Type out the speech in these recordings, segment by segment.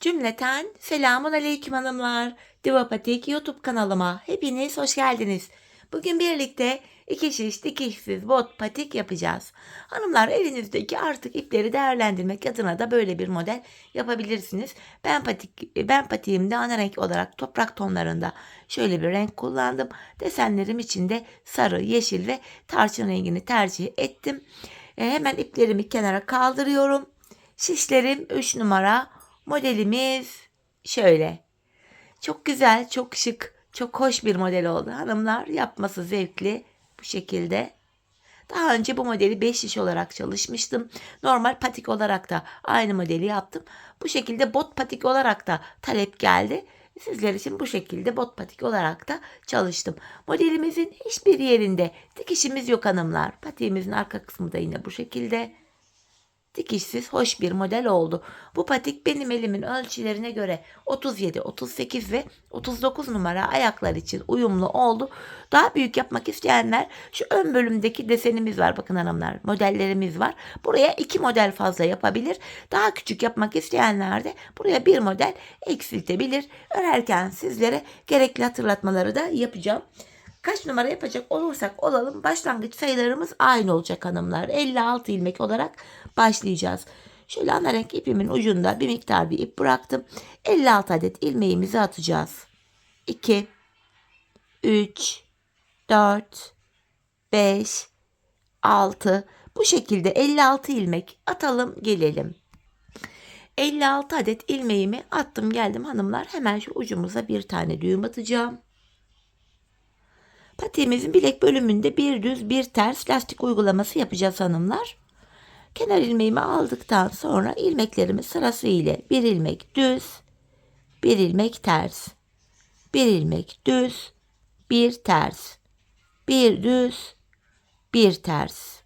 Cümleten selamun aleyküm hanımlar. Divapatik YouTube kanalıma hepiniz hoş geldiniz. Bugün birlikte iki şiş dikişsiz bot patik yapacağız. Hanımlar elinizdeki artık ipleri değerlendirmek adına da böyle bir model yapabilirsiniz. Ben patiğimde ana renk olarak toprak tonlarında şöyle bir renk kullandım. Desenlerim için de sarı, yeşil ve tarçın rengini tercih ettim. Hemen iplerimi kenara kaldırıyorum. Şişlerim 3 numara. Modelimiz şöyle. Çok güzel, çok şık, çok hoş bir model oldu. Hanımlar yapması zevkli bu şekilde. Daha önce bu modeli 5 şiş olarak çalışmıştım. Normal patik olarak da aynı modeli yaptım. Bu şekilde bot patik olarak da talep geldi. Sizler için bu şekilde bot patik olarak da çalıştım. Modelimizin hiçbir yerinde dikişimiz yok hanımlar. Patiğimizin arka kısmı da yine bu şekilde. Dikişsiz hoş bir model oldu. Bu patik benim elimin ölçülerine göre 37, 38 ve 39 numara ayaklar için uyumlu oldu. Daha büyük yapmak isteyenler şu ön bölümdeki desenimiz var. Bakın hanımlar, modellerimiz var. Buraya 2 model fazla yapabilir. Daha küçük yapmak isteyenler de buraya bir model eksiltebilir. Örerken sizlere gerekli hatırlatmaları da yapacağım. Kaç numara yapacak olursak olalım başlangıç sayılarımız aynı olacak hanımlar. 56 ilmek olarak başlayacağız. Şöyle ana renk ipimin ucunda bir miktar bir ip bıraktım. 56 adet ilmeğimizi atacağız. 2, 3, 4, 5, 6. Bu şekilde 56 ilmek atalım gelelim. 56 adet ilmeğimi attım geldim hanımlar. Hemen şu ucumuza bir tane düğüm atacağım. Patiğimizin bilek bölümünde bir düz bir ters lastik uygulaması yapacağız hanımlar. Kenar ilmeğimi aldıktan sonra ilmeklerimi sırasıyla bir ilmek düz, bir ilmek ters, bir ilmek düz, bir ters, bir düz, bir ters,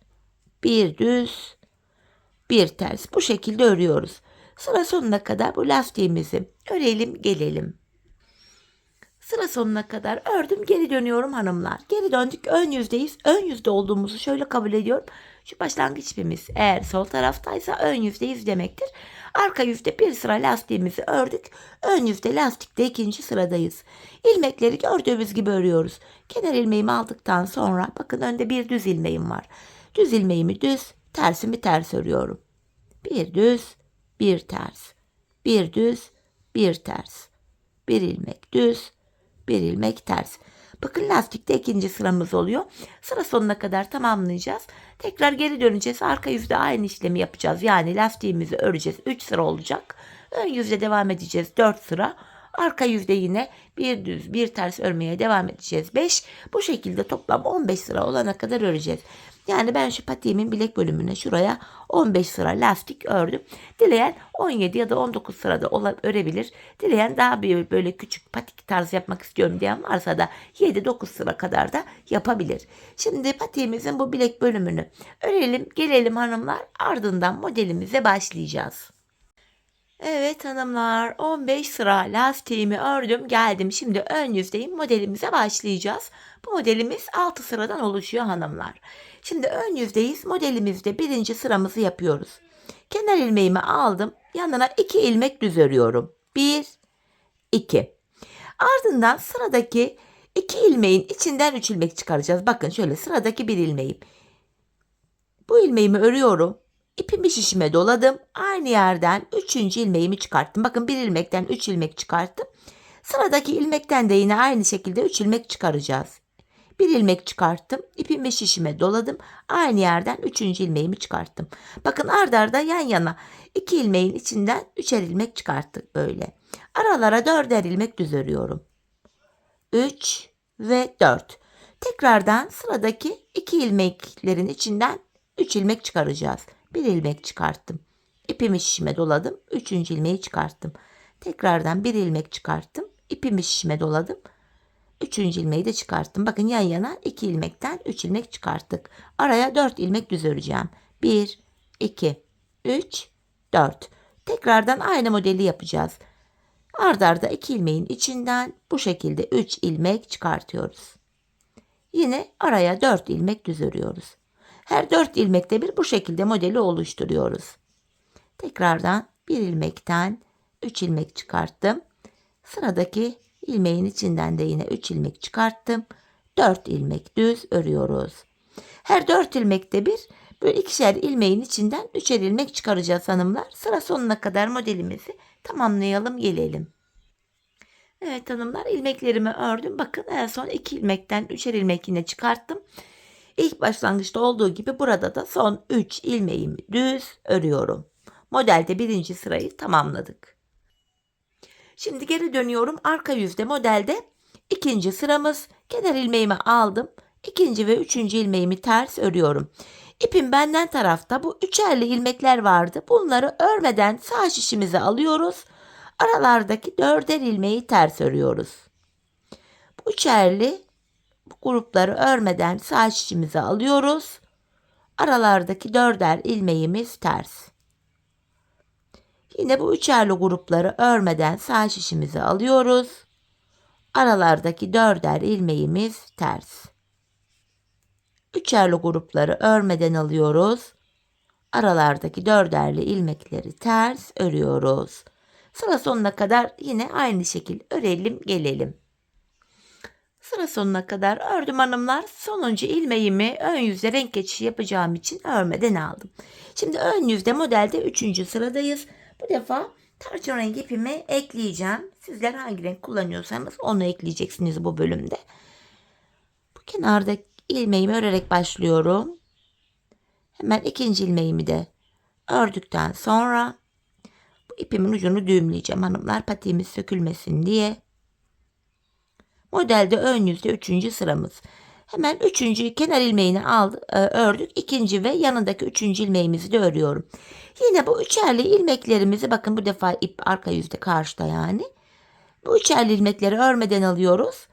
bir düz, bir ters. Bu şekilde örüyoruz. Sıra sonuna kadar bu lastiğimizi örelim gelelim. Sıra sonuna kadar ördüm, geri dönüyorum hanımlar. Geri döndük, ön yüzdeyiz. Ön yüzde olduğumuzu şöyle kabul ediyorum. Şu başlangıç ipimiz eğer sol taraftaysa ön yüzdeyiz demektir. Arka yüzde bir sıra lastiğimizi ördük. Ön yüzde lastikte ikinci sıradayız. İlmekleri gördüğümüz gibi örüyoruz. Kenar ilmeğimi aldıktan sonra bakın önde bir düz ilmeğim var. Düz ilmeğimi düz, tersimi ters örüyorum. Bir düz, bir ters. Bir düz, bir ters. Bir ilmek düz, bir ilmek ters. Bakın lastikte ikinci sıramız oluyor. Sıra sonuna kadar tamamlayacağız. Tekrar geri döneceğiz. Arka yüzde aynı işlemi yapacağız. Yani lastiğimizi öreceğiz. 3 sıra olacak. Ön yüzde devam edeceğiz. 4 sıra. Arka yüzde yine bir düz bir ters örmeye devam edeceğiz. 5. Bu şekilde toplam 15 sıra olana kadar öreceğiz. Yani ben şu patiğimin bilek bölümüne şuraya 15 sıra lastik ördüm. Dileyen 17 ya da 19 sırada örebilir. Dileyen daha bir böyle küçük patik tarzı yapmak istiyorum diyen varsa da 7-9 sıra kadar da yapabilir. Şimdi patiğimizin bu bilek bölümünü örelim gelelim hanımlar, ardından modelimize başlayacağız. Evet hanımlar, 15 sıra lastiğimi ördüm geldim. Şimdi ön yüzdeyim, modelimize başlayacağız. Bu modelimiz 6 sıradan oluşuyor hanımlar. Şimdi ön yüzdeyiz, modelimizde birinci sıramızı yapıyoruz. Kenar ilmeğimi aldım, yanına 2 ilmek düz örüyorum. 1, 2. Ardından sıradaki 2 ilmeğin içinden 3 ilmek çıkaracağız. Bakın şöyle, sıradaki bir ilmeğim. Bu ilmeğimi örüyorum. İpimi şişime doladım. Aynı yerden 3. ilmeğimi çıkarttım. Bakın bir ilmekten 3 ilmek çıkarttım. Sıradaki ilmekten de yine aynı şekilde 3 ilmek çıkaracağız. Bir ilmek çıkarttım. İpimi şişime doladım. Aynı yerden 3. ilmeğimi çıkarttım. Bakın ard arda yan yana 2 ilmeğin içinden 3'er ilmek çıkarttık böyle. Aralara 4'er ilmek düz örüyorum. 3 ve 4. Tekrardan sıradaki 2 ilmeklerin içinden 3 ilmek çıkaracağız. Bir ilmek çıkarttım. İpimi şişime doladım. 3. ilmeği çıkarttım. Tekrardan bir ilmek çıkarttım. İpimi şişime doladım. 3. ilmeği de çıkarttım. Bakın yan yana 2 ilmekten 3 ilmek çıkarttık. Araya 4 ilmek düz öreceğim. 1, 2, 3, 4. Tekrardan aynı modeli yapacağız. Arda arda 2 ilmeğin içinden bu şekilde 3 ilmek çıkartıyoruz. Yine araya 4 ilmek düz örüyoruz. Her 4 ilmekte bir bu şekilde modeli oluşturuyoruz. Tekrardan bir ilmekten 3 ilmek çıkarttım. Sıradaki ilmeğin içinden de yine 3 ilmek çıkarttım. 4 ilmek düz örüyoruz. Her 4 ilmekte bir böyle ikişer ilmeğin içinden 3'er ilmek çıkaracağız hanımlar. Sıra sonuna kadar modelimizi tamamlayalım gelelim. Evet hanımlar, ilmeklerimi ördüm. Bakın en son 2 ilmekten 3'er ilmek yine çıkarttım. İlk başlangıçta olduğu gibi burada da son 3 ilmeğimi düz örüyorum. Modelde birinci sırayı tamamladık. Şimdi geri dönüyorum. Arka yüzde modelde ikinci sıramız. Kenar ilmeğimi aldım. İkinci ve üçüncü ilmeğimi ters örüyorum. İpim benden tarafta bu üçerli ilmekler vardı. Bunları örmeden sağ şişimize alıyoruz. Aralardaki dörder ilmeği ters örüyoruz. Bu üçerli grupları örmeden sağ şişimize alıyoruz. Aralardaki dörder ilmeğimiz ters. Yine bu üçerli grupları örmeden sağ şişimize alıyoruz. Aralardaki dörder ilmeğimiz ters. Üçerli grupları örmeden alıyoruz. Aralardaki dörderli ilmekleri ters örüyoruz. Sıra sonuna kadar yine aynı şekil örelim gelelim. Sıra sonuna kadar ördüm hanımlar. Sonuncu ilmeğimi ön yüzde renk geçişi yapacağım için örmeden aldım. Şimdi ön yüzde modelde 3. sıradayız. Bu defa tarçın rengi ipimi ekleyeceğim. Sizler hangi renk kullanıyorsanız onu ekleyeceksiniz bu bölümde. Bu kenarda ilmeğimi örerek başlıyorum. Hemen ikinci ilmeğimi de ördükten sonra bu ipimin ucunu düğümleyeceğim hanımlar, patiğimiz sökülmesin diye. Modelde ön yüzde 3. sıramız. Hemen 3. kenar ilmeğini ördük. İkinci ve yanındaki 3. ilmeğimizi de örüyorum. Yine bu üçerli ilmeklerimizi, bakın bu defa ip arka yüzde karşıda yani. Bu üçerli ilmekleri örmeden alıyoruz.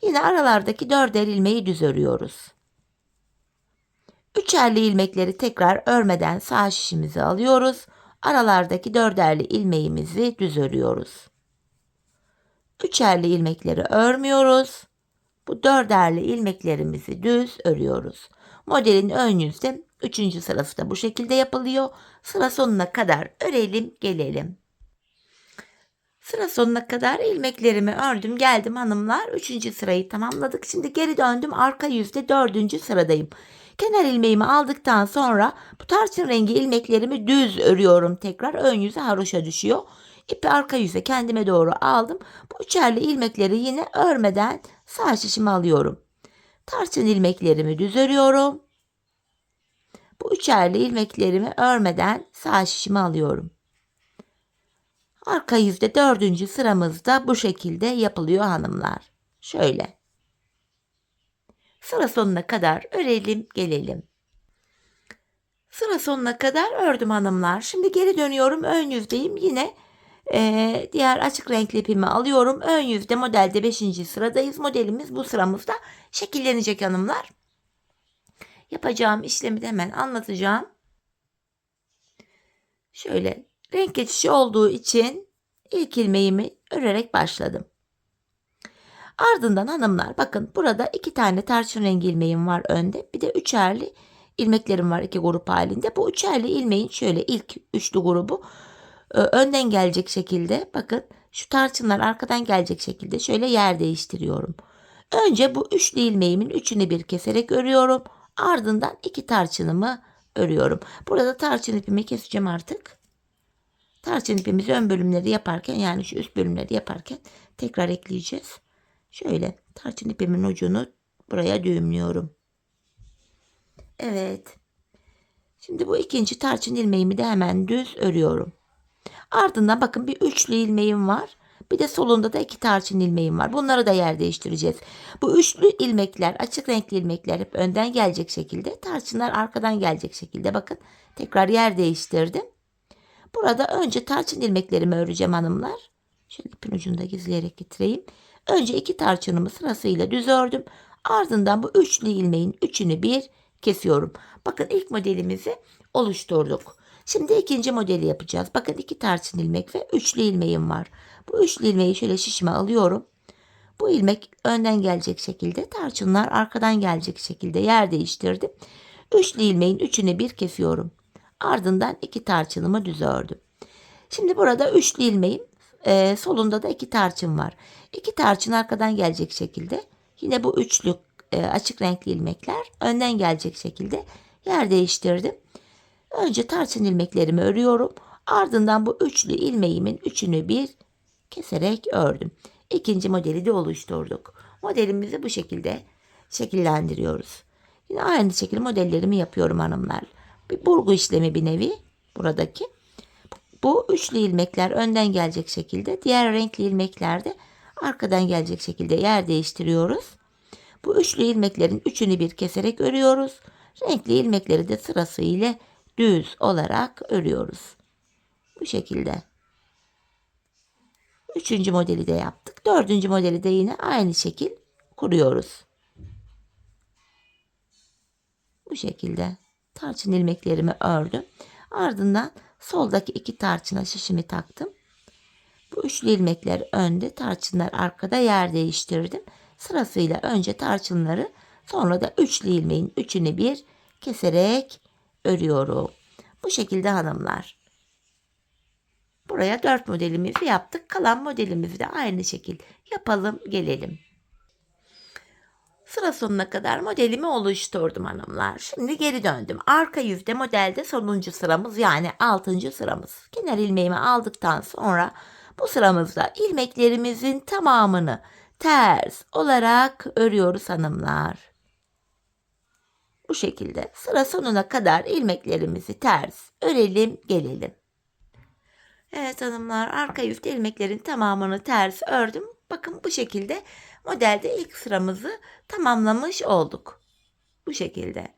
Yine aralardaki dörder ilmeği düz örüyoruz. Üçerli ilmekleri tekrar örmeden sağ şişimize alıyoruz. Aralardaki dörderli ilmeğimizi düz örüyoruz. Üçerli ilmekleri örmüyoruz. Bu dörderli ilmeklerimizi düz örüyoruz. Modelin ön yüzde 3. sırası da bu şekilde yapılıyor. Sıra sonuna kadar örelim gelelim. Sıra sonuna kadar ilmeklerimi ördüm geldim hanımlar. 3. sırayı tamamladık. Şimdi geri döndüm, arka yüzde 4. sıradayım. Kenar ilmeğimi aldıktan sonra bu tarçın rengi ilmeklerimi düz örüyorum. Tekrar ön yüze haroşa düşüyor. İpi arka yüze kendime doğru aldım. Bu üçerli ilmekleri yine örmeden sağ şişime alıyorum. Tarçın ilmeklerimi düz örüyorum. Bu üçerli ilmeklerimi örmeden sağ şişime alıyorum. Arka yüzde 4. sıramızda bu şekilde yapılıyor hanımlar. Şöyle. Sıra sonuna kadar örelim gelelim. Sıra sonuna kadar ördüm hanımlar. Şimdi geri dönüyorum, ön yüzdeyim. Yine diğer açık renkli ipimi alıyorum. Ön yüzde modelde 5. sıradayız. Modelimiz bu sıramızda şekillenecek hanımlar. Yapacağım işlemi de hemen anlatacağım. Şöyle renk geçişi olduğu için ilk ilmeğimi örerek başladım. Ardından hanımlar bakın, burada 2 tane tarçın rengi ilmeğim var önde. Bir de üçerli ilmeklerim var 2 grup halinde. Bu üçerli ilmeğin şöyle ilk üçlü grubu önden gelecek şekilde, bakın şu tarçınlar arkadan gelecek şekilde şöyle yer değiştiriyorum. Önce bu üçlü ilmeğimin üçünü bir keserek örüyorum. Ardından 2 tarçınımı örüyorum. Burada tarçın ipimi keseceğim artık. Tarçın ipimizi ön bölümleri yaparken, yani şu üst bölümleri yaparken tekrar ekleyeceğiz. Şöyle tarçın ipimin ucunu buraya düğümlüyorum. Evet. Şimdi bu ikinci tarçın ilmeğimi de hemen düz örüyorum. Ardından bakın bir üçlü ilmeğim var. Bir de solunda da 2 tarçın ilmeğim var. Bunları da yer değiştireceğiz. Bu üçlü ilmekler, açık renkli ilmekler hep önden gelecek şekilde. Tarçınlar arkadan gelecek şekilde. Bakın tekrar yer değiştirdim. Burada önce tarçın ilmeklerimi öreceğim hanımlar. Şöyle ipin ucunda gizleyerek getireyim. Önce 2 tarçınımı sırasıyla düz ördüm. Ardından bu üçlü ilmeğin üçünü bir kesiyorum. Bakın ilk modelimizi oluşturduk. Şimdi ikinci modeli yapacağız. Bakın 2 tarçın ilmek ve üçlü ilmeğim var. Bu üçlü ilmeği şöyle şişime alıyorum. Bu ilmek önden gelecek şekilde, tarçınlar arkadan gelecek şekilde yer değiştirdim. Üçlü ilmeğin üçünü bir kesiyorum. Ardından 2 tarçınımı düz ördüm. Şimdi burada üçlü ilmeğim Solunda da 2 tarçın var. 2 tarçın arkadan gelecek şekilde. Yine bu üçlü açık renkli ilmekler önden gelecek şekilde yer değiştirdim. Önce tarçın ilmeklerimi örüyorum. Ardından bu üçlü ilmeğimin üçünü bir keserek ördüm. İkinci modeli de oluşturduk. Modelimizi bu şekilde şekillendiriyoruz. Yine aynı şekilde modellerimi yapıyorum hanımlar. Bir burgu işlemi bir nevi buradaki. Bu üçlü ilmekler önden gelecek şekilde, diğer renkli ilmekler de arkadan gelecek şekilde yer değiştiriyoruz. Bu üçlü ilmeklerin üçünü bir keserek örüyoruz. Renkli ilmekleri de sırasıyla düz olarak örüyoruz. Bu şekilde. Üçüncü modeli de yaptık. Dördüncü modeli de yine aynı şekil kuruyoruz. Bu şekilde tarçın ilmeklerimi ördüm. Ardından soldaki 2 tarçına şişimi taktım. Bu üçlü ilmekler önde, tarçınlar arkada yer değiştirdim. Sırasıyla önce tarçınları, sonra da üçlü ilmeğin üçünü bir keserek örüyorum. Bu şekilde hanımlar. Buraya 4 modelimizi yaptık. Kalan modelimizi de aynı şekil yapalım, gelelim. Sıra sonuna kadar modelimi oluşturdum hanımlar. Şimdi geri döndüm. Arka yüzde modelde sonuncu sıramız, yani 6. sıramız. Kenar ilmeğimi aldıktan sonra bu sıramızda ilmeklerimizin tamamını ters olarak örüyoruz hanımlar. Bu şekilde sıra sonuna kadar ilmeklerimizi ters örelim, gelelim. Evet hanımlar, arka yüzde ilmeklerin tamamını ters ördüm. Bakın bu şekilde modelde ilk sıramızı tamamlamış olduk. Bu şekilde.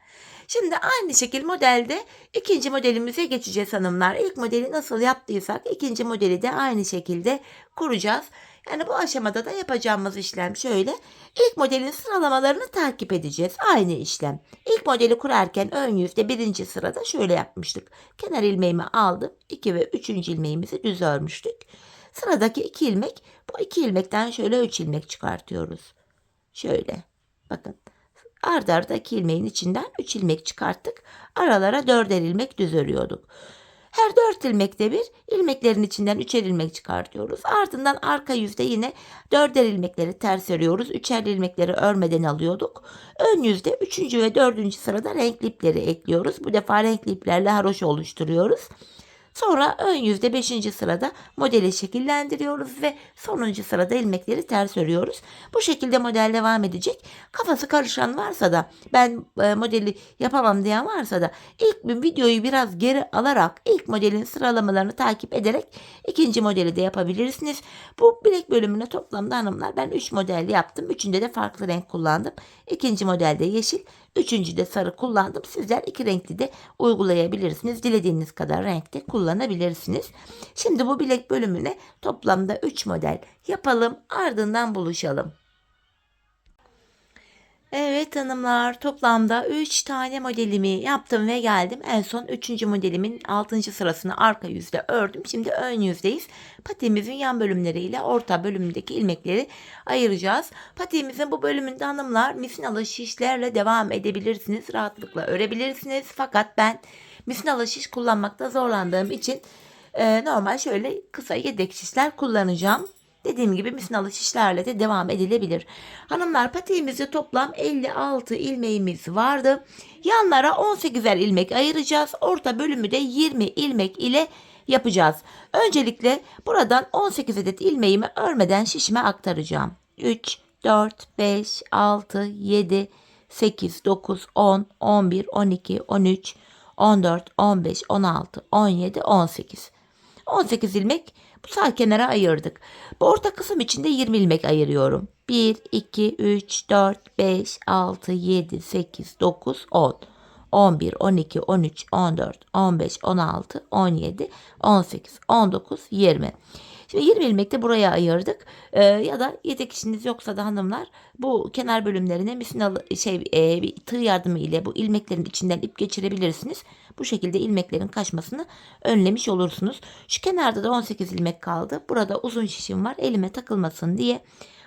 Şimdi aynı şekilde modelde ikinci modelimize geçeceğiz hanımlar. İlk modeli nasıl yaptıysak ikinci modeli de aynı şekilde kuracağız. Yani bu aşamada da yapacağımız işlem şöyle. İlk modelin sıralamalarını takip edeceğiz. Aynı işlem. İlk modeli kurarken ön yüzde birinci sırada şöyle yapmıştık. Kenar ilmeğimi aldım. 2 ve 3. ilmeğimizi düz örmüştük. Sıradaki 2 ilmek, bu 2 ilmekten şöyle 3 ilmek çıkartıyoruz. Şöyle. Bakın. Arda arda 2 ilmeğin içinden 3 ilmek çıkarttık. Aralara 4'er ilmek düz örüyorduk. Her 4 ilmekte bir ilmeklerin içinden 3'er ilmek çıkartıyoruz. Ardından arka yüzde yine 4'er ilmekleri ters örüyoruz. 3'er ilmekleri örmeden alıyorduk. Ön yüzde 3. ve 4. sırada renkli ipleri ekliyoruz. Bu defa renkli iplerle haroşa oluşturuyoruz. Sonra ön yüzde 5. sırada modeli şekillendiriyoruz ve sonuncu sırada ilmekleri ters örüyoruz. Bu şekilde model devam edecek. Kafası karışan varsa da, ben modeli yapamam diyen varsa da ilk bir videoyu biraz geri alarak ilk modelin sıralamalarını takip ederek ikinci modeli de yapabilirsiniz. Bu bilek bölümüne toplamda hanımlar ben 3 model yaptım. Üçünde de farklı renk kullandım. İkinci modelde yeşil, üçüncüde sarı kullandım. Sizler iki renkli de uygulayabilirsiniz. Dilediğiniz kadar renkte kullanabilirsiniz. Şimdi bu bilek bölümüne toplamda 3 model yapalım. Ardından buluşalım. Evet hanımlar, toplamda 3 tane modelimi yaptım ve geldim. En son 3. modelimin 6. sırasını arka yüzde ördüm. Şimdi ön yüzdeyiz. Patiğimizin yan bölümleriyle orta bölümündeki ilmekleri ayıracağız. Patiğimizin bu bölümünde hanımlar misinalı şişlerle devam edebilirsiniz. Rahatlıkla örebilirsiniz. Fakat ben misinalı şiş kullanmakta zorlandığım için normal şöyle kısa yedek şişler kullanacağım. Dediğim gibi misinalı şişlerle de devam edilebilir. Hanımlar, patiğimizde toplam 56 ilmeğimiz vardı. Yanlara 18'er ilmek ayıracağız. Orta bölümü de 20 ilmek ile yapacağız. Öncelikle buradan 18 adet ilmeğimi örmeden şişime aktaracağım. 3, 4, 5, 6, 7, 8, 9, 10, 11, 12, 13, 14, 15, 16, 17, 18. 18 ilmek bu sağ kenara ayırdık. Bu orta kısım içinde 20 ilmek ayırıyorum. 1, 2, 3, 4, 5, 6, 7, 8, 9, 10, 11, 12, 13, 14, 15, 16, 17, 18, 19, 20. Şimdi 20 ilmek de buraya ayırdık. Ya da yedek işiniz yoksa da hanımlar bu kenar bölümlerine misinalı bir tığ yardımı ile bu ilmeklerin içinden ip geçirebilirsiniz. Bu şekilde ilmeklerin kaçmasını önlemiş olursunuz. Şu kenarda da 18 ilmek kaldı. Burada uzun şişim var. Elime takılmasın diye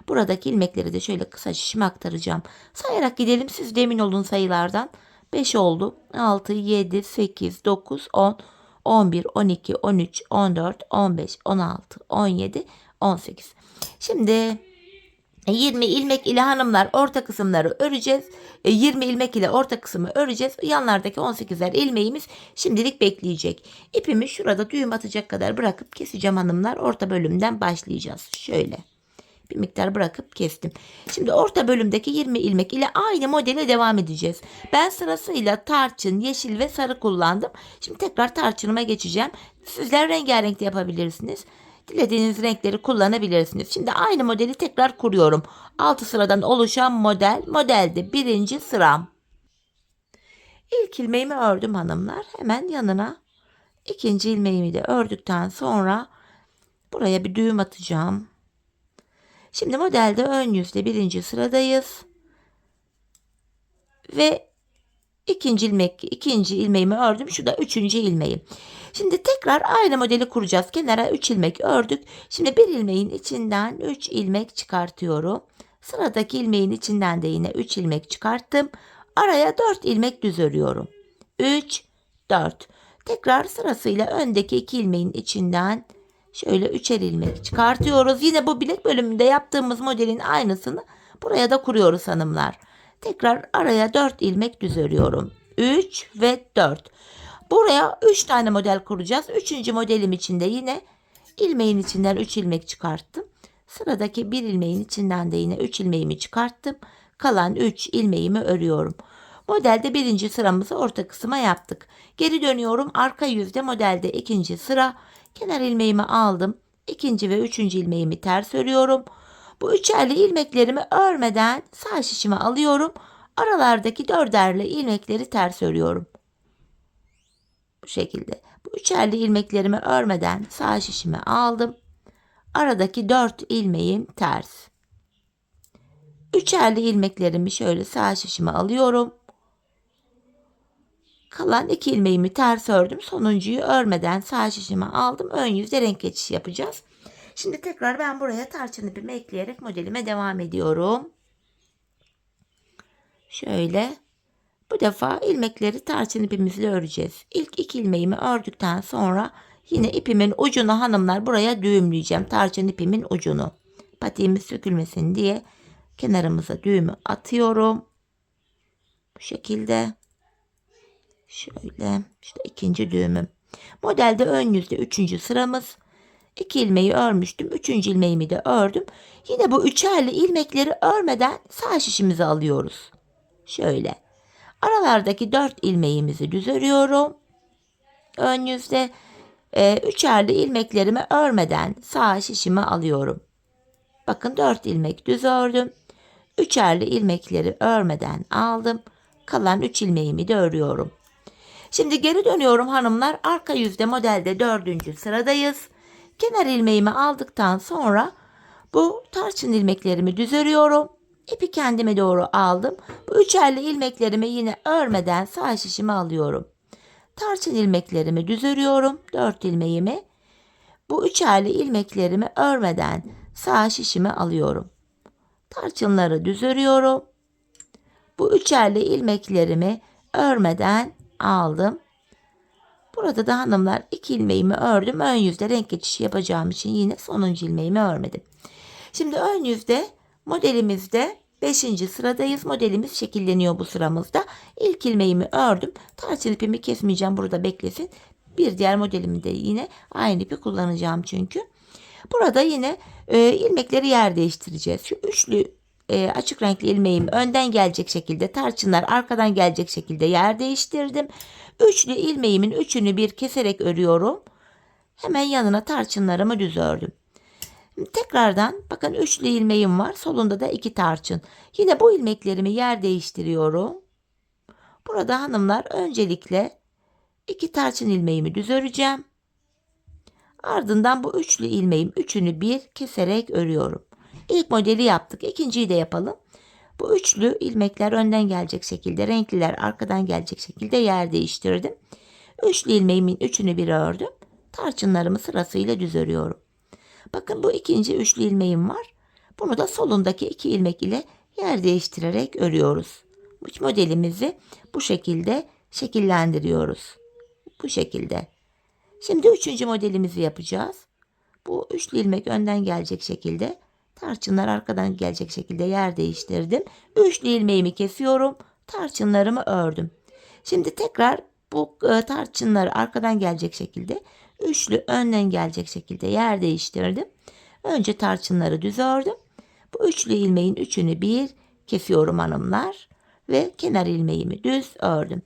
buradaki ilmekleri de şöyle kısa şişime aktaracağım. Sayarak gidelim. Siz de emin olun sayılardan. 5 oldu. 6, 7, 8, 9, 10, 11, 12, 13, 14, 15, 16, 17, 18. Şimdi 20 ilmek ile hanımlar orta kısımları öreceğiz. 20 ilmek ile orta kısmı öreceğiz. Yanlardaki 18'er ilmeğimiz şimdilik bekleyecek. İpimi şurada düğüm atacak kadar bırakıp keseceğim hanımlar. Orta bölümden başlayacağız. Şöyle bir miktar bırakıp kestim. Şimdi orta bölümdeki 20 ilmek ile aynı modele devam edeceğiz. Ben sırasıyla tarçın, yeşil ve sarı kullandım. Şimdi tekrar tarçınıma geçeceğim. Sizler rengarenk de yapabilirsiniz. Dilediğiniz renkleri kullanabilirsiniz. Şimdi aynı modeli tekrar kuruyorum. 6 sıradan oluşan modelde birinci sıram. İlk ilmeğimi ördüm hanımlar. Hemen yanına ikinci ilmeğimi de ördükten sonra buraya bir düğüm atacağım. Şimdi modelde ön yüzde birinci sıradayız. Ve ikinci ilmeğimi ördüm. Şu da üçüncü ilmeğim. Şimdi tekrar aynı modeli kuracağız. Kenara 3 ilmek ördük. Şimdi bir ilmeğin içinden 3 ilmek çıkartıyorum. Sıradaki ilmeğin içinden de yine 3 ilmek çıkarttım. Araya 4 ilmek düz örüyorum. 3, 4. Tekrar sırasıyla öndeki 2 ilmeğin içinden şöyle 3'er ilmek çıkartıyoruz. Yine bu bilek bölümünde yaptığımız modelin aynısını buraya da kuruyoruz hanımlar. Tekrar araya 4 ilmek düz örüyorum. 3 ve 4. Buraya 3 tane model kuracağız. 3. modelim için de yine ilmeğin içinden 3 ilmek çıkarttım. Sıradaki bir ilmeğin içinden de yine 3 ilmeğimi çıkarttım. Kalan 3 ilmeğimi örüyorum. Modelde birinci sıramızı orta kısma yaptık. Geri dönüyorum. Arka yüzde modelde ikinci sıra. Kenar ilmeğimi aldım. İkinci ve üçüncü ilmeğimi ters örüyorum. Bu üçerli ilmeklerimi örmeden sağ şişime alıyorum. Aralardaki dörderli ilmekleri ters örüyorum. Bu şekilde. Bu üçerli ilmeklerimi örmeden sağ şişime aldım. Aradaki 4 ilmeğim ters. Üçerli ilmeklerimi şöyle sağ şişime alıyorum. Kalan 2 ilmeğimi ters ördüm. Sonuncuyu örmeden sağ şişime aldım. Ön yüzde renk geçişi yapacağız. Şimdi tekrar ben buraya tarçın ipimi ekleyerek modelime devam ediyorum. Şöyle. Bu defa ilmekleri tarçın ipimizle öreceğiz. İlk 2 ilmeğimi ördükten sonra yine ipimin ucunu hanımlar buraya düğümleyeceğim. Tarçın ipimin ucunu. Patiğimiz sökülmesin diye kenarımıza düğümü atıyorum. Bu şekilde. Şöyle. İşte ikinci düğümüm. Modelde ön yüzde 3. sıramız. 2 ilmeği örmüştüm. 3. ilmeğimi de ördüm. Yine bu üçerli ilmekleri örmeden sağ şişimizi alıyoruz. Şöyle. Aralardaki 4 ilmeğimizi düz örüyorum. Ön yüzde üçerli ilmeklerimi örmeden sağ şişimi alıyorum. Bakın 4 ilmek düz ördüm. Üçerli ilmekleri örmeden aldım. Kalan 3 ilmeğimi de örüyorum. Şimdi geri dönüyorum hanımlar. Arka yüzde modelde 4. sıradayız. Kenar ilmeğimi aldıktan sonra bu tarçın ilmeklerimi düz örüyorum. İpi kendime doğru aldım. Bu üçerli ilmeklerimi yine örmeden sağ şişime alıyorum. Tarçın ilmeklerimi düz örüyorum. 4 ilmeğimi. Bu üçerli ilmeklerimi örmeden sağ şişime alıyorum. Tarçınları düz örüyorum. Bu üçerli ilmeklerimi örmeden aldım. Burada da hanımlar 2 ilmeğimi ördüm. Ön yüzde renk geçişi yapacağım için yine sonuncu ilmeğimi örmedim. Şimdi ön yüzde modelimizde 5. sıradayız. Modelimiz şekilleniyor bu sıramızda. İlk ilmeğimi ördüm. Tarçın ipimi kesmeyeceğim. Burada beklesin. Bir diğer modelimde yine aynı ipi kullanacağım çünkü. Burada yine ilmekleri yer değiştireceğiz. Şu üçlü açık renkli ilmeğim önden gelecek şekilde, tarçınlar arkadan gelecek şekilde yer değiştirdim. Üçlü ilmeğimin üçünü bir keserek örüyorum. Hemen yanına tarçınlarımı düz ördüm. Tekrardan bakın üçlü ilmeğim var. Solunda da 2 tarçın. Yine bu ilmeklerimi yer değiştiriyorum. Burada hanımlar öncelikle 2 tarçın ilmeğimi düz öreceğim. Ardından bu üçlü ilmeğim üçünü bir keserek örüyorum. İlk modeli yaptık. İkinciyi de yapalım. Bu üçlü ilmekler önden gelecek şekilde, renkliler arkadan gelecek şekilde yer değiştirdim. Üçlü ilmeğimin üçünü bir ördüm. Tarçınlarımı sırasıyla düz örüyorum. Bakın bu ikinci üçlü ilmeğim var. Bunu da solundaki 2 ilmek ile yer değiştirerek örüyoruz. Bu modelimizi bu şekilde şekillendiriyoruz. Bu şekilde. Şimdi üçüncü modelimizi yapacağız. Bu üçlü ilmek önden gelecek şekilde, tarçınlar arkadan gelecek şekilde yer değiştirdim. Üçlü ilmeğimi kesiyorum. Tarçınlarımı ördüm. Şimdi tekrar bu tarçınları arkadan gelecek şekilde, üçlü önden gelecek şekilde yer değiştirdim. Önce tarçınları düz ördüm. Bu üçlü ilmeğin üçünü bir kesiyorum hanımlar ve kenar ilmeğimi düz ördüm.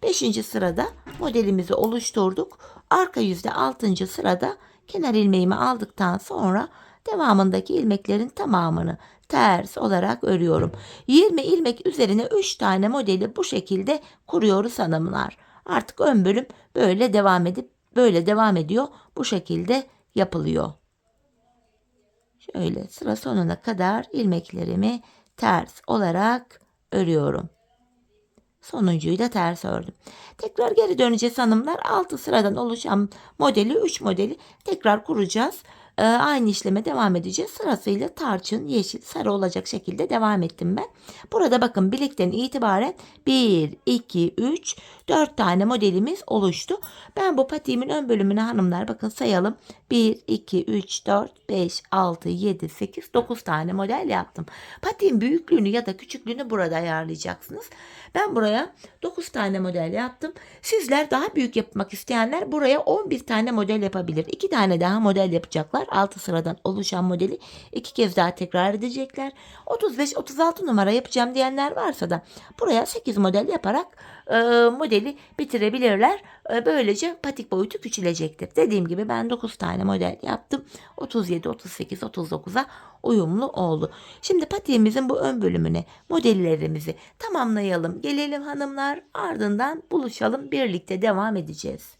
5. sırada modelimizi oluşturduk. Arka yüzde 6. sırada kenar ilmeğimi aldıktan sonra devamındaki ilmeklerin tamamını ters olarak örüyorum. 20 ilmek üzerine 3 tane modeli bu şekilde kuruyoruz hanımlar. Artık ön bölüm böyle devam ediyor. Bu şekilde yapılıyor. Şöyle sıra sonuna kadar ilmeklerimi ters olarak örüyorum. Sonuncuyu da ters ördüm. Tekrar geri döneceğiz hanımlar. 6 sıradan oluşan modeli, 3 modeli tekrar kuracağız. Aynı işleme devam edeceğiz. Sırasıyla tarçın, yeşil, sarı olacak şekilde devam ettim ben. Burada bakın bilekten itibaren 1, 2, 3, 4 tane modelimiz oluştu. Ben bu patiğimin ön bölümüne hanımlar bakın sayalım. 1, 2, 3, 4, 5, 6, 7, 8, 9 tane model yaptım. Patiğin büyüklüğünü ya da küçüklüğünü burada ayarlayacaksınız. Ben buraya 9 tane model yaptım. Sizler daha büyük yapmak isteyenler buraya 11 tane model yapabilir. 2 tane daha model yapacaklar. 6 sıradan oluşan modeli 2 kez daha tekrar edecekler. 35-36 numara yapacağım diyenler varsa da buraya 8 model yaparak modeli bitirebilirler. Böylece patik boyutu küçülecektir. Dediğim gibi ben 9 tane model yaptım. 37, 38, 39'a uyumlu oldu. Şimdi patiğimizin bu ön bölümüne modellerimizi tamamlayalım. Gelelim hanımlar, ardından buluşalım, birlikte devam edeceğiz.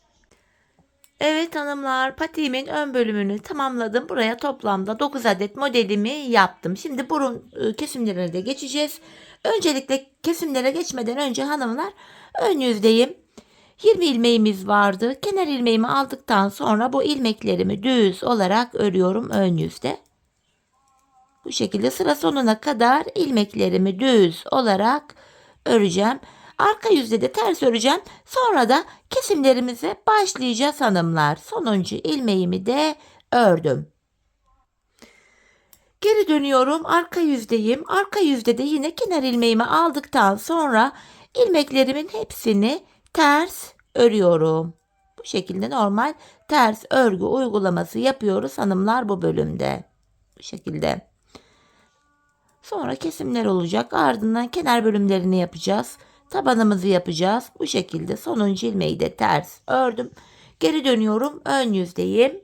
Evet hanımlar, patiğimin ön bölümünü tamamladım. Buraya toplamda 9 adet modelimi yaptım. Şimdi burun kesimlerine de geçeceğiz. Öncelikle kesimlere geçmeden önce hanımlar, ön yüzdeyim. 20 ilmeğimiz vardı. Kenar ilmeğimi aldıktan sonra bu ilmeklerimi düz olarak örüyorum ön yüzde. Bu şekilde sıra sonuna kadar ilmeklerimi düz olarak öreceğim. Arka yüzde de ters öreceğim. Sonra da kesimlerimize başlayacağız hanımlar. Sonuncu ilmeğimi de ördüm. Geri dönüyorum. Arka yüzdeyim. Arka yüzde de yine kenar ilmeğimi aldıktan sonra ilmeklerimin hepsini ters örüyorum. Bu şekilde normal ters örgü uygulaması yapıyoruz hanımlar bu bölümde. Bu şekilde. Sonra kesimler olacak. Ardından kenar bölümlerini yapacağız. Tabanımızı yapacağız. Bu şekilde sonuncu ilmeği de ters ördüm. Geri dönüyorum. Ön yüzdeyim.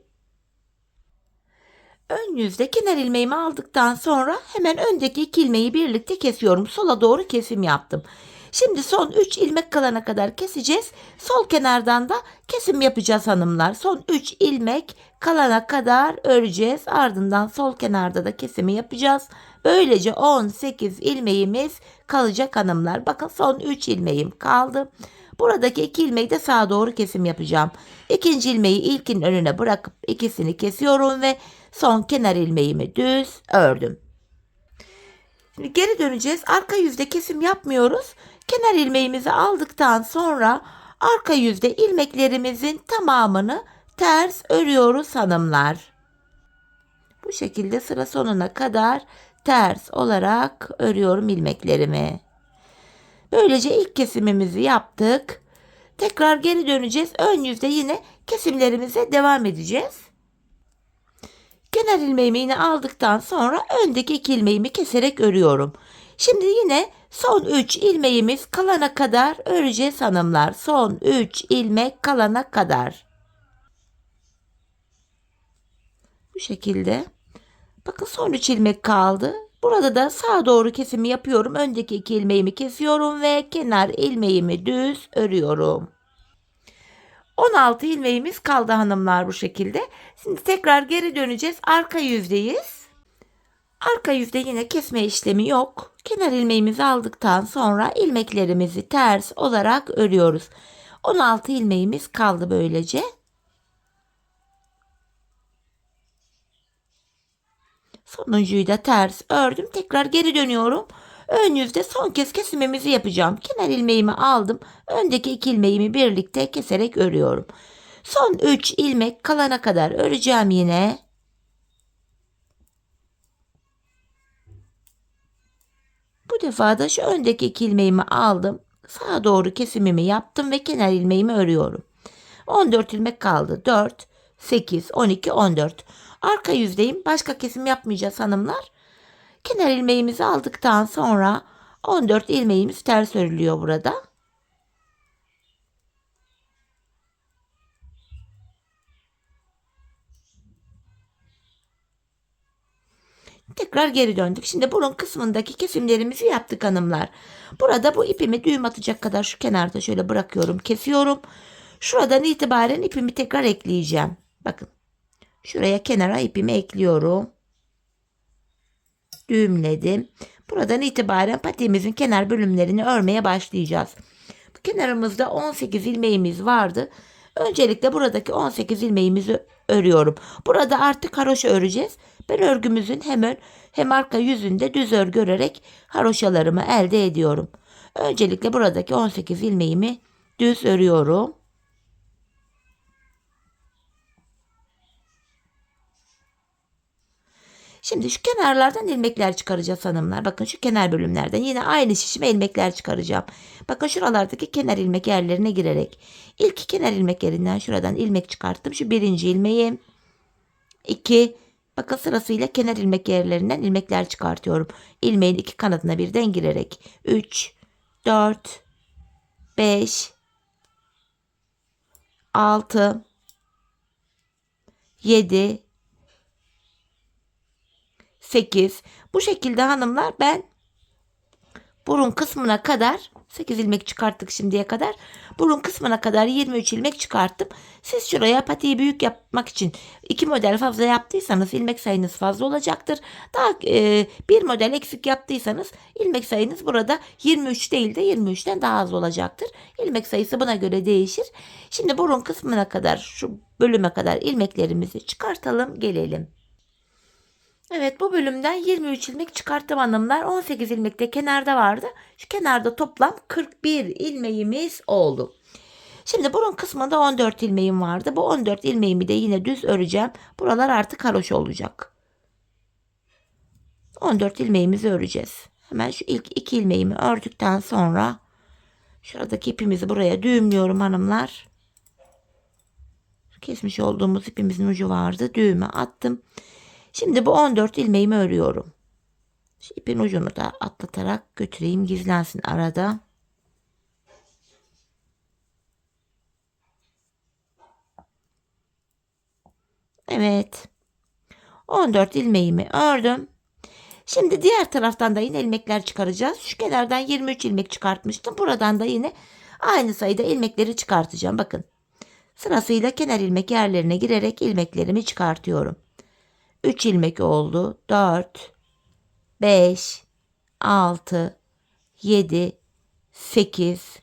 Ön yüzde kenar ilmeğimi aldıktan sonra hemen öndeki 2 ilmeği birlikte kesiyorum. Sola doğru kesim yaptım. Şimdi son 3 ilmek kalana kadar keseceğiz. Sol kenardan da kesim yapacağız hanımlar. Son 3 ilmek kalana kadar öreceğiz. Ardından sol kenarda da kesimi yapacağız. Böylece 18 ilmeğimiz kalacak hanımlar. Bakın son 3 ilmeğim kaldı. Buradaki 2 ilmeği de sağa doğru kesim yapacağım. İkinci ilmeği ilkin önüne bırakıp ikisini kesiyorum ve son kenar ilmeğimi düz ördüm. Şimdi geri döneceğiz. Arka yüzde kesim yapmıyoruz. Kenar ilmeğimizi aldıktan sonra arka yüzde ilmeklerimizin tamamını ters örüyoruz hanımlar. Bu şekilde sıra sonuna kadar ters olarak örüyorum ilmeklerimi. Böylece ilk kesimimizi yaptık. Tekrar geri döneceğiz. Ön yüzde yine kesimlerimize devam edeceğiz. Kenar ilmeğimi yine aldıktan sonra öndeki 2 ilmeğimi keserek örüyorum. Şimdi yine son 3 ilmeğimiz kalana kadar öreceğiz hanımlar. Son 3 ilmek kalana kadar. Bu şekilde. Bakın son 3 ilmek kaldı. Burada da sağa doğru kesimi yapıyorum. Öndeki 2 ilmeğimi kesiyorum ve kenar ilmeğimi düz örüyorum. 16 ilmeğimiz kaldı hanımlar bu şekilde. Şimdi tekrar geri döneceğiz. Arka yüzdeyiz. Arka yüzde yine kesme işlemi yok. Kenar ilmeğimizi aldıktan sonra ilmeklerimizi ters olarak örüyoruz. 16 ilmeğimiz kaldı böylece. Sonuncuyu da ters ördüm. Tekrar geri dönüyorum. Ön yüzde son kez kesimimizi yapacağım. Kenar ilmeğimi aldım. Öndeki 2 ilmeğimi birlikte keserek örüyorum. Son 3 ilmek kalana kadar öreceğim yine. Bu defa da şu öndeki 2 ilmeğimi aldım. Sağa doğru kesimimi yaptım ve kenar ilmeğimi örüyorum. 14 ilmek kaldı. 4, 8, 12, 14. Arka yüzdeyim. Başka kesim yapmayacağız hanımlar. Kenar ilmeğimizi aldıktan sonra 14 ilmeğimiz ters örülüyor burada. Tekrar geri döndük. Şimdi burun kısmındaki kesimlerimizi yaptık hanımlar. Burada bu ipimi düğüm atacak kadar şu kenarda şöyle bırakıyorum, kesiyorum. Şuradan itibaren ipimi tekrar ekleyeceğim. Bakın. Şuraya kenara ipimi ekliyorum. Düğümledim. Buradan itibaren patiğimizin kenar bölümlerini örmeye başlayacağız. Bu kenarımızda 18 ilmeğimiz vardı. Öncelikle buradaki 18 ilmeğimizi örüyorum. Burada artık haroşa öreceğiz. Ben örgümüzün hem ön hem arka yüzünde düz örgü örerek haroşalarımı elde ediyorum. Öncelikle buradaki 18 ilmeğimi düz örüyorum. Şimdi şu kenarlardan ilmekler çıkaracağız hanımlar. Bakın şu kenar bölümlerden yine aynı şişime ilmekler çıkaracağım. Bakın şuralardaki kenar ilmek yerlerine girerek. İlk kenar ilmek yerinden şuradan ilmek çıkarttım. Şu birinci ilmeğim. 2. Bakın sırasıyla kenar ilmek yerlerinden ilmekler çıkartıyorum. İlmeğin iki kanadına birden girerek. 3, 4, 5, 6, 7, 8. Bu şekilde hanımlar ben burun kısmına kadar 8 ilmek çıkarttık şimdiye kadar. Burun kısmına kadar 23 ilmek çıkarttım. Siz şuraya patiği büyük yapmak için 2 model fazla yaptıysanız ilmek sayınız fazla olacaktır. Daha bir model eksik yaptıysanız ilmek sayınız burada 23 değil de 23'ten daha az olacaktır. İlmek sayısı buna göre değişir. Şimdi burun kısmına kadar şu bölüme kadar ilmeklerimizi çıkartalım gelelim. Evet, bu bölümden 23 ilmek çıkarttım hanımlar. 18 ilmek de kenarda vardı. Şu kenarda toplam 41 ilmeğimiz oldu. Şimdi burun kısmında 14 ilmeğim vardı. Bu 14 ilmeğimi de yine düz öreceğim. Buralar artık haroşa olacak. 14 ilmeğimizi öreceğiz. Hemen şu ilk 2 ilmeğimi ördükten sonra şuradaki ipimizi buraya düğümlüyorum hanımlar. Kesmiş olduğumuz ipimizin ucu vardı. Düğüme attım. Şimdi bu 14 ilmeğimi örüyorum. Şu ipin ucunu da atlatarak götüreyim, gizlensin arada. Evet. 14 ilmeğimi ördüm. Şimdi diğer taraftan da yine ilmekler çıkaracağız. Şu kenardan 23 ilmek çıkartmıştım. Buradan da yine aynı sayıda ilmekleri çıkartacağım. Bakın. Sırasıyla kenar ilmek yerlerine girerek ilmeklerimi çıkartıyorum. 3 ilmek oldu. 4, 5, 6, 7, 8,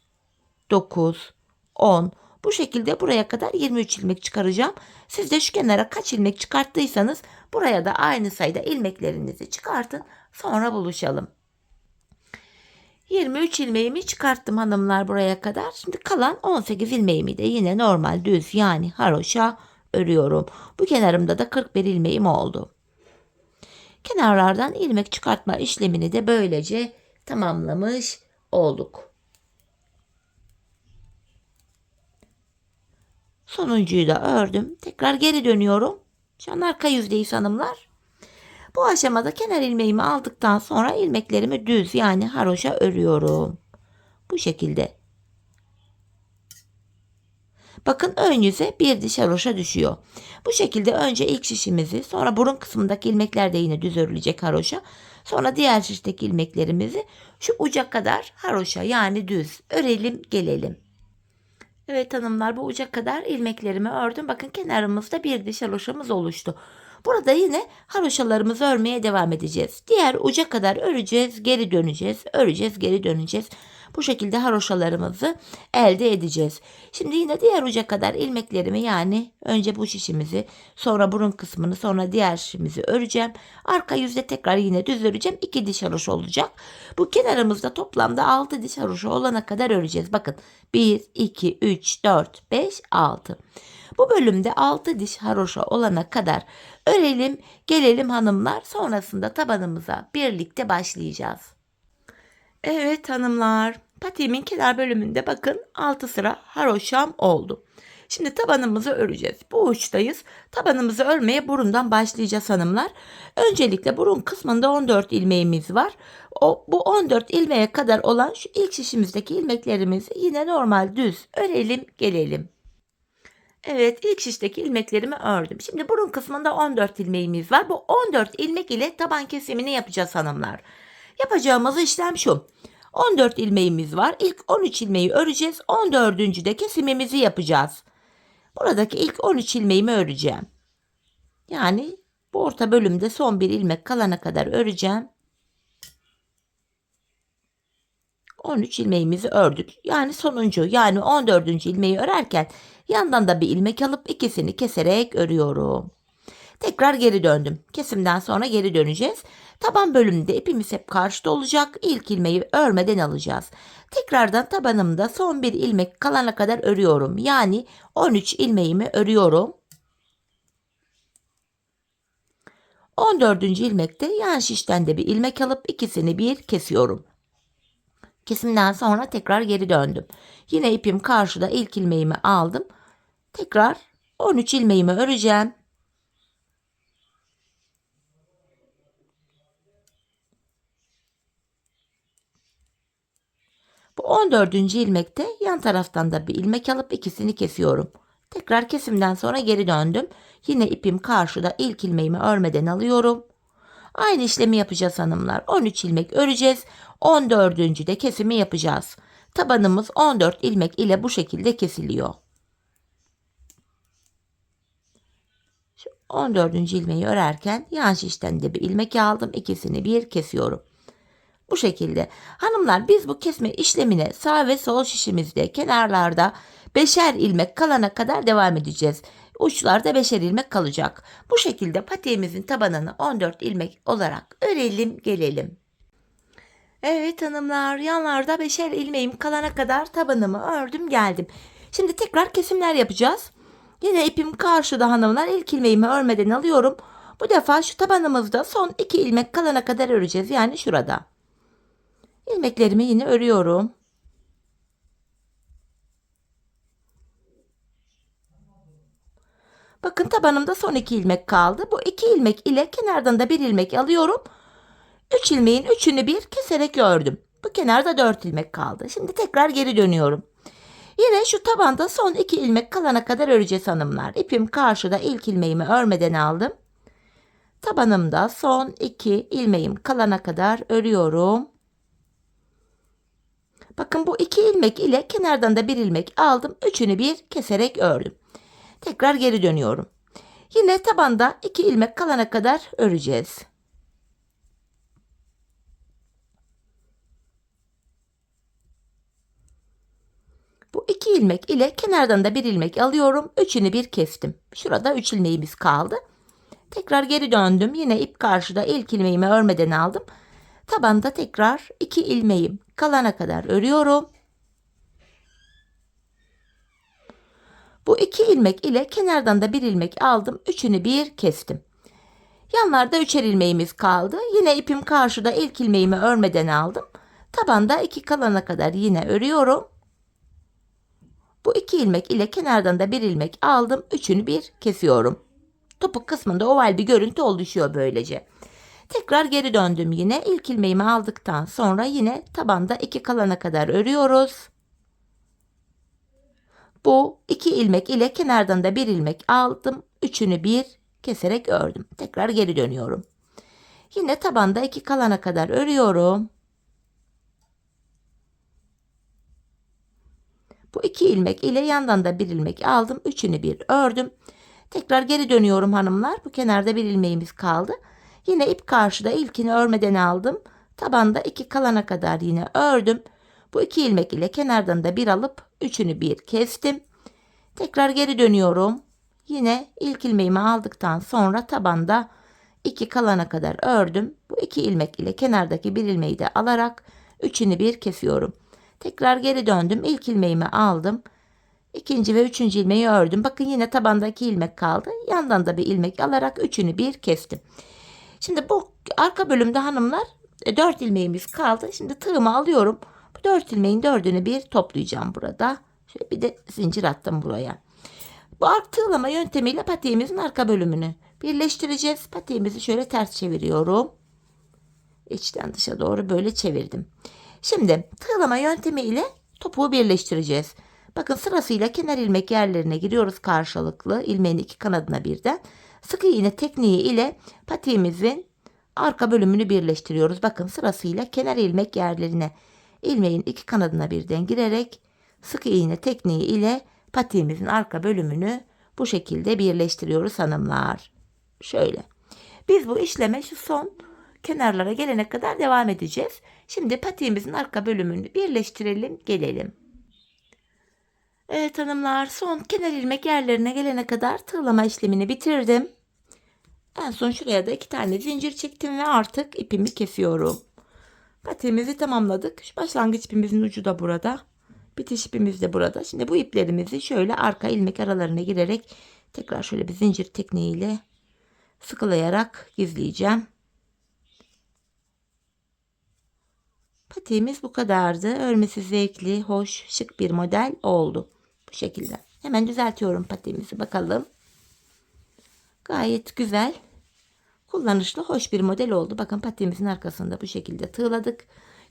9, 10. Bu şekilde buraya kadar 23 ilmek çıkaracağım. Siz de şu kenara kaç ilmek çıkarttıysanız buraya da aynı sayıda ilmeklerinizi çıkartın. Sonra buluşalım. 23 ilmeğimi çıkarttım hanımlar buraya kadar. Şimdi kalan 18 ilmeğimi de yine normal düz yani haroşa örüyorum. Bu kenarımda da 41 ilmeğim oldu. Kenarlardan ilmek çıkartma işlemini de böylece tamamlamış olduk. Sonuncuyu da ördüm. Tekrar geri dönüyorum. Şu an arka yüzdeyiz hanımlar. Bu aşamada kenar ilmeğimi aldıktan sonra ilmeklerimi düz yani haroşa örüyorum. Bu şekilde. Bakın ön yüze bir diş haroşa düşüyor. Bu şekilde önce ilk şişimizi, sonra burun kısmındaki ilmekler de yine düz örülecek haroşa. Sonra diğer şişteki ilmeklerimizi şu uca kadar haroşa yani düz örelim gelelim. Evet hanımlar, bu uca kadar ilmeklerimi ördüm. Bakın kenarımızda bir diş haroşamız oluştu. Burada yine haroşalarımızı örmeye devam edeceğiz. Diğer uca kadar öreceğiz, geri döneceğiz, öreceğiz, geri döneceğiz. Bu şekilde haroşalarımızı elde edeceğiz. Şimdi yine diğer uca kadar ilmeklerimi, yani önce bu şişimizi, sonra burun kısmını, sonra diğer şişimizi öreceğim. Arka yüzde tekrar yine düz öreceğim. 2 diş haroşa olacak. Bu kenarımızda toplamda 6 diş haroşa olana kadar öreceğiz. Bakın 1, 2, 3, 4, 5, 6. Bu bölümde 6 diş haroşa olana kadar örelim, gelelim hanımlar. Sonrasında tabanımıza birlikte başlayacağız. Evet hanımlar, patiğimin kenar bölümünde bakın 6 sıra haroşam oldu. Şimdi tabanımızı öreceğiz. Bu uçtayız. Tabanımızı örmeye burundan başlayacağız hanımlar. Öncelikle burun kısmında 14 ilmeğimiz var. Bu 14 ilmeğe kadar olan şu ilk şişimizdeki ilmeklerimizi yine normal düz örelim, gelelim. Evet, ilk şişteki ilmeklerimi ördüm. Şimdi burun kısmında 14 ilmeğimiz var. Bu 14 ilmek ile taban kesimini yapacağız hanımlar. Yapacağımız işlem şu. 14 ilmeğimiz var. İlk 13 ilmeği öreceğiz. 14. de kesimimizi yapacağız. Buradaki ilk 13 ilmeğimi öreceğim. Yani bu orta bölümde son bir ilmek kalana kadar öreceğim. 13 ilmeğimizi ördük. Yani sonuncu, yani 14. ilmeği örerken yandan da bir ilmek alıp ikisini keserek örüyorum. Tekrar geri döndüm. Kesimden sonra geri döneceğiz. Taban bölümünde ipimiz hep karşıda olacak. İlk ilmeği örmeden alacağız. Tekrardan tabanımda son bir ilmek kalana kadar örüyorum. Yani 13 ilmeğimi örüyorum. 14. ilmekte yan şişten de bir ilmek alıp ikisini bir kesiyorum. Kesimden sonra tekrar geri döndüm. Yine ipim karşıda, ilk ilmeğimi aldım. Tekrar 13 ilmeğimi öreceğim. Bu 14. ilmekte yan taraftan da bir ilmek alıp ikisini kesiyorum. Tekrar kesimden sonra geri döndüm. Yine ipim karşıda, ilk ilmeğimi örmeden alıyorum. Aynı işlemi yapacağız hanımlar. 13 ilmek öreceğiz. 14. de kesimi yapacağız. Tabanımız 14 ilmek ile bu şekilde kesiliyor. Şu 14. ilmeği örerken yan şişten de bir ilmek aldım. İkisini bir kesiyorum. Bu şekilde. Hanımlar, biz bu kesme işlemine sağ ve sol şişimizde kenarlarda 5'er ilmek kalana kadar devam edeceğiz. Uçlarda 5'er ilmek kalacak. Bu şekilde patiğimizin tabanını 14 ilmek olarak örelim, gelelim. Evet hanımlar, yanlarda 5'er ilmeğim kalana kadar tabanımı ördüm, geldim. Şimdi tekrar kesimler yapacağız. Yine ipim karşıda hanımlar, ilk ilmeğimi örmeden alıyorum. Bu defa şu tabanımızda son 2 ilmek kalana kadar öreceğiz. Yani şurada. İlmeklerimi yine örüyorum. Bakın tabanımda son 2 ilmek kaldı. Bu 2 ilmek ile kenardan da bir ilmek alıyorum. 3 ilmeğin 3'ünü bir keserek ördüm. Bu kenarda 4 ilmek kaldı. Şimdi tekrar geri dönüyorum. Yine şu tabanda son 2 ilmek kalana kadar öreceğiz hanımlar. İpim karşıda, ilk ilmeğimi örmeden aldım. Tabanımda son 2 ilmeğim kalana kadar örüyorum. Bakın bu 2 ilmek ile kenardan da bir ilmek aldım. 3'ünü bir keserek ördüm. Tekrar geri dönüyorum. Yine tabanda 2 ilmek kalana kadar öreceğiz. Bu 2 ilmek ile kenardan da bir ilmek alıyorum. 3'ünü bir kestim. Şurada 3 ilmeğimiz kaldı. Tekrar geri döndüm. Yine ip karşıda, ilk ilmeğimi örmeden aldım. Tabanda tekrar 2 ilmeğim kalana kadar örüyorum. Bu 2 ilmek ile kenardan da bir ilmek aldım. 3'ünü bir kestim. Yanlarda 3'er ilmeğimiz kaldı. Yine ipim karşıda, ilk ilmeğimi örmeden aldım. Tabanda 2 kalana kadar yine örüyorum. Bu 2 ilmek ile kenardan da bir ilmek aldım. 3'ünü bir kesiyorum. Topuk kısmında oval bir görüntü oluşuyor böylece. Tekrar geri döndüm yine. İlk ilmeğimi aldıktan sonra yine tabanda 2 kalana kadar örüyoruz. Bu 2 ilmek ile kenardan da bir ilmek aldım. 3'ünü bir keserek ördüm. Tekrar geri dönüyorum. Yine tabanda 2 kalana kadar örüyorum. Bu 2 ilmek ile yandan da bir ilmek aldım. 3'ünü bir ördüm. Tekrar geri dönüyorum hanımlar. Bu kenarda bir ilmeğimiz kaldı. Yine ip karşıda, ilkini örmeden aldım. Tabanda 2 kalana kadar yine ördüm. Bu 2 ilmek ile kenardan da bir alıp üçünü bir kestim. Tekrar geri dönüyorum. Yine ilk ilmeğimi aldıktan sonra tabanda 2 kalana kadar ördüm. Bu 2 ilmek ile kenardaki bir ilmeği de alarak üçünü bir kesiyorum. Tekrar geri döndüm. İlk ilmeğimi aldım. İkinci ve üçüncü ilmeği ördüm. Bakın yine tabanda 2 ilmek kaldı. Yandan da bir ilmek alarak üçünü bir kestim. Şimdi bu arka bölümde hanımlar 4 ilmeğimiz kaldı. Şimdi tığımı alıyorum. Bu 4 ilmeğin 4'ünü bir toplayacağım burada. Şöyle bir de zincir attım buraya. Bu tığlama yöntemiyle patiğimizin arka bölümünü birleştireceğiz. Patiğimizi şöyle ters çeviriyorum. İçten dışa doğru böyle çevirdim. Şimdi tığlama yöntemiyle topuğu birleştireceğiz. Bakın sırasıyla kenar ilmek yerlerine giriyoruz karşılıklı. İlmeğin 2 kanadına birden. Sık iğne tekniği ile patiğimizin arka bölümünü birleştiriyoruz. Bakın sırasıyla kenar ilmek yerlerine ilmeğin 2 kanadına birden girerek sık iğne tekniği ile patiğimizin arka bölümünü bu şekilde birleştiriyoruz hanımlar. Şöyle. Biz bu işleme şu son kenarlara gelene kadar devam edeceğiz. Şimdi patiğimizin arka bölümünü birleştirelim, gelelim. Evet hanımlar, son kenar ilmek yerlerine gelene kadar tığlama işlemini bitirdim. En son şuraya da 2 tane zincir çektim ve artık ipimi kesiyorum. Patiğimizi tamamladık. Şu başlangıç ipimizin ucu da burada. Bitiş ipimiz de burada. Şimdi bu iplerimizi şöyle arka ilmek aralarına girerek tekrar şöyle bir zincir tekniğiyle sıkılayarak gizleyeceğim. Patiğimiz bu kadardı. Örmesi zevkli, hoş, şık bir model oldu. Bu şekilde. Hemen düzeltiyorum patiğimizi bakalım. Gayet güzel, kullanışlı, hoş bir model oldu. Bakın patiğimizin arkasında bu şekilde tığladık.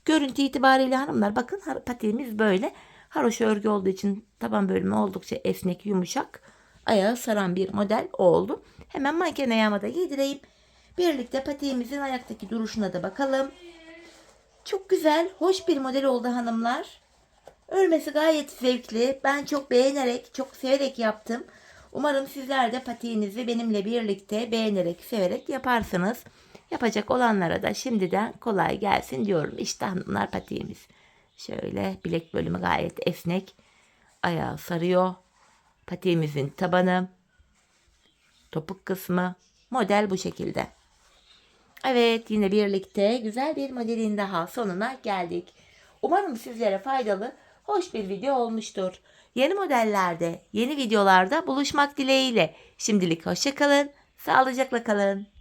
Görüntü itibariyle hanımlar bakın patiğimiz böyle. Haroşa örgü olduğu için taban bölümü oldukça esnek, yumuşak, ayağı saran bir model oldu. Hemen manken ayağıma da giydireyim. Birlikte patiğimizin ayaktaki duruşuna da bakalım. Çok güzel, hoş bir model oldu hanımlar. Örmesi gayet zevkli. Ben çok beğenerek, çok severek yaptım. Umarım sizler de patiğinizi benimle birlikte beğenerek, severek yaparsınız. Yapacak olanlara da şimdiden kolay gelsin diyorum. İşte hanımlar patiğimiz. Şöyle bilek bölümü gayet esnek. Ayağı sarıyor. Patiğimizin tabanı, topuk kısmı, model bu şekilde. Evet, yine birlikte güzel bir modelin daha sonuna geldik. Umarım sizlere faydalı, hoş bir video olmuştur. Yeni modellerde, yeni videolarda buluşmak dileğiyle. Şimdilik hoşça kalın, sağlıcakla kalın.